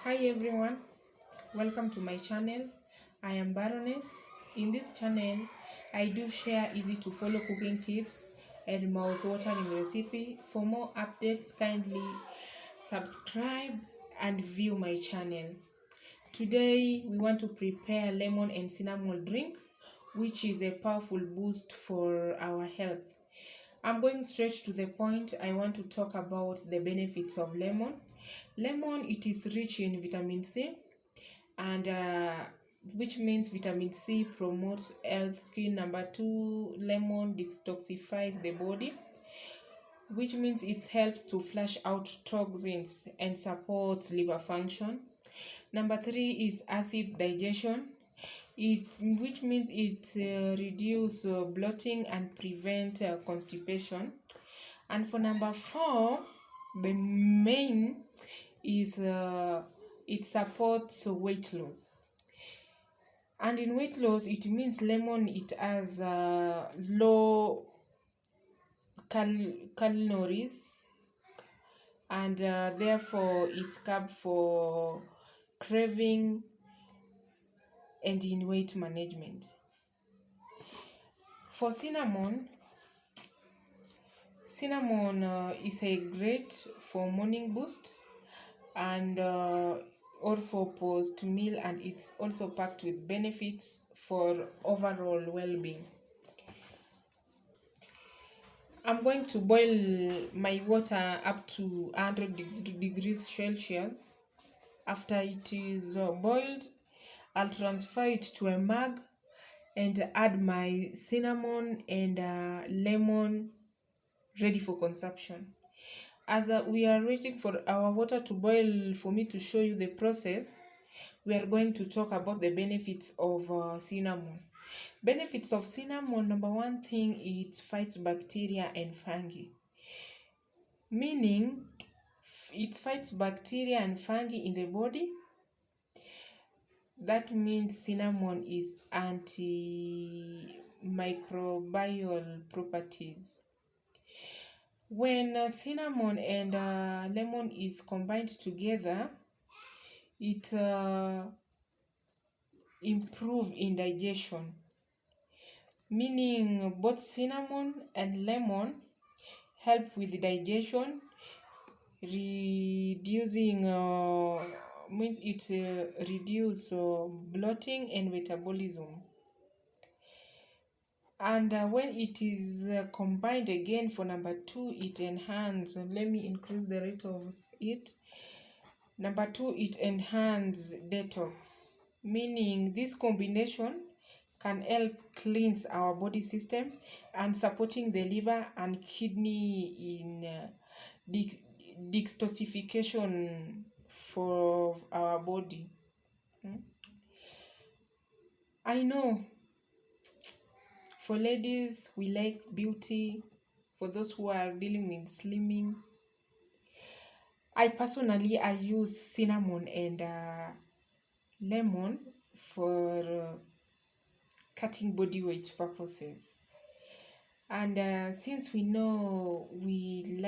Hi everyone, welcome to my channel. I am Baroness. In this channel, I do share easy to follow cooking tips and mouth-watering recipe. For more updates, kindly subscribe and view my channel. Today, we want to prepare lemon and cinnamon drink, which is a powerful boost for our health. I'm going straight to the point. I want to talk about the benefits of lemon. Lemon, it is rich in vitamin C, and which means vitamin C promotes health skin. Number two, lemon detoxifies the body, which means it helps to flush out toxins and supports liver function. Number three is acid digestion, which means it reduces bloating and prevent constipation. And for number four, the main is it supports weight loss. And in weight loss, it means lemon, it has low calories, and therefore it carb for craving and in weight management. For cinnamon is a great for morning boost and or for post meal, and it's also packed with benefits for overall well-being. I'm going to boil my water up to 100 degrees Celsius. After it is boiled, I'll transfer it to a mug and add my cinnamon and lemon, ready for consumption. As we are waiting for our water to boil for me to show you the process, we are going to talk about the benefits of cinnamon. Benefits of cinnamon, number one thing, it fights bacteria and fungi. Meaning, it fights bacteria and fungi in the body. That means cinnamon is antimicrobial properties. When cinnamon and lemon is combined together, it improve in digestion, meaning both cinnamon and lemon help with digestion, reducing means it reduce bloating and metabolism. And when it is combined again for number two, it enhances. Let me increase the rate of it. Number two, it enhances detox, meaning this combination can help cleanse our body system and supporting the liver and kidney in detoxification for our body. I know for ladies, we like beauty. For those who are dealing with slimming, I use cinnamon and lemon for cutting body weight purposes. And since we know women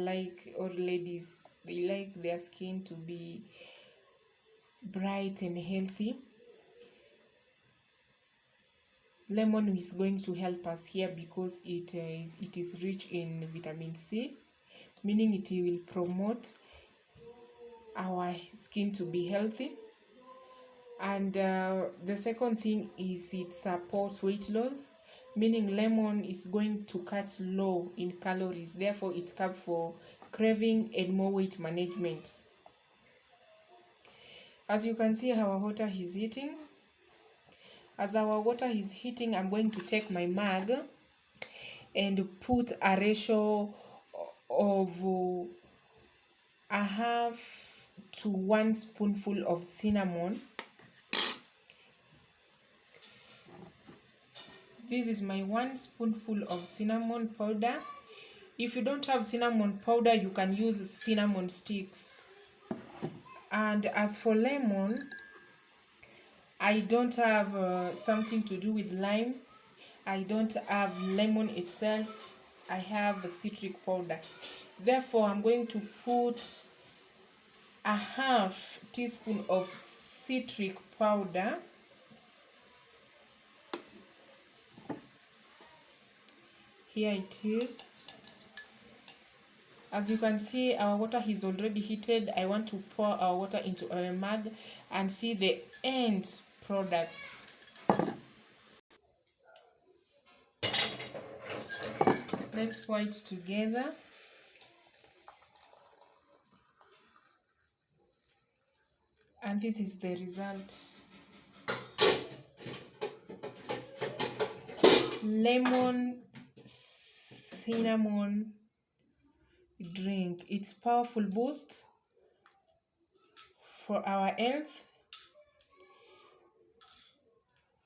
like, or ladies, they like their skin to be bright and healthy, lemon is going to help us here because it is rich in vitamin C, meaning it will promote our skin to be healthy. And the second thing is it supports weight loss, meaning lemon is going to cut low in calories, therefore it's carb for craving and more weight management. As you can see, our water is heating. As our water is heating, I'm going to take my mug and put a ratio of a half to 1 spoonful of cinnamon. This is my 1 spoonful of cinnamon powder. If you don't have cinnamon powder, you can use cinnamon sticks. And as for lemon, I don't have something to do with lime. I don't have lemon itself. I have citric powder. Therefore, I'm going to put a half teaspoon of citric powder, here it is. As you can see, our water is already heated. I want to pour our water into a mug and see the end products. Let's pour it together. And this is the result. Lemon cinnamon drink. It's powerful boost for our health.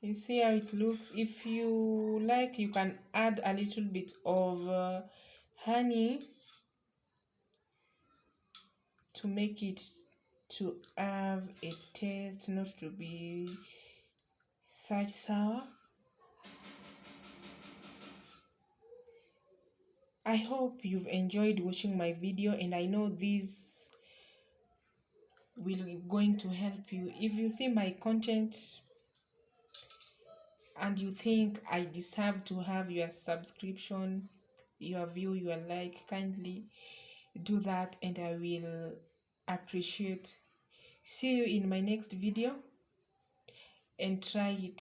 You see how it looks. If you like, you can add a little bit of honey to make it to have a taste, not to be such sour. I hope you've enjoyed watching my video, and I know this will going to help you. If you see my content and you think I deserve to have your subscription, your view, your like, kindly do that and I will appreciate. See you in my next video and try it.